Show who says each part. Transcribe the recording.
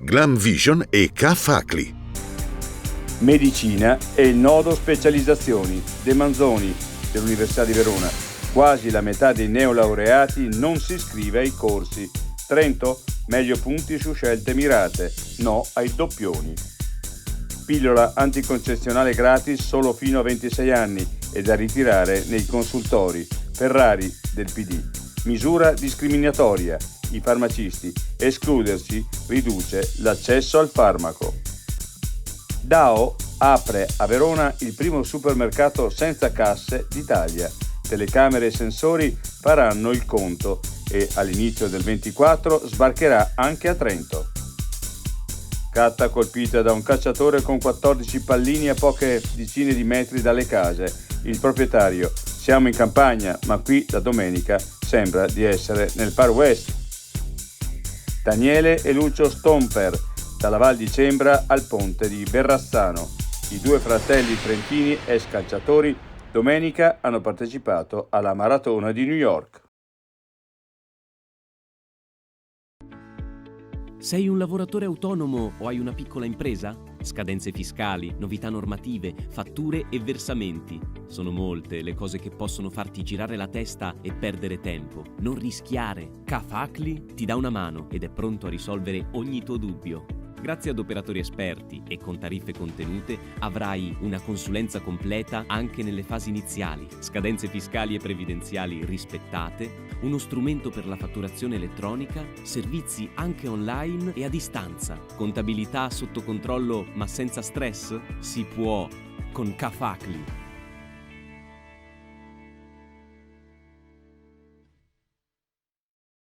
Speaker 1: Glam Vision e K-Facli.
Speaker 2: Medicina è il nodo specializzazioni De Manzoni dell'Università di Verona. Quasi la metà dei neolaureati non si iscrive ai corsi. Trento? Meglio punti su scelte mirate, no ai doppioni. Pillola anticoncezionale gratis solo fino a 26 anni e da ritirare nei consultori. Ferrari del PD. Misura discriminatoria. I farmacisti. Escludersi riduce l'accesso al farmaco. Dao apre a Verona il primo supermercato senza casse d'Italia. Telecamere e sensori faranno il conto e all'inizio del 24 sbarcherà anche a Trento. Catta colpita da un cacciatore con 14 pallini a poche decine di metri dalle case. Il proprietario: siamo in campagna, ma qui da domenica sembra di essere nel Far West. Daniele e Lucio Stomper, dalla Val di Cembra al ponte di Verrazzano. I due fratelli trentini, ex calciatori, domenica hanno partecipato alla maratona di New York.
Speaker 3: Sei un lavoratore autonomo o hai una piccola impresa? Scadenze fiscali, novità normative, fatture e versamenti. Sono molte le cose che possono farti girare la testa e perdere tempo. Non rischiare. K-Facli ti dà una mano ed è pronto a risolvere ogni tuo dubbio. Grazie ad operatori esperti e con tariffe contenute avrai una consulenza completa anche nelle fasi iniziali, scadenze fiscali e previdenziali rispettate, uno strumento per la fatturazione elettronica, servizi anche online e a distanza, contabilità sotto controllo ma senza stress? Si può con K-Facli.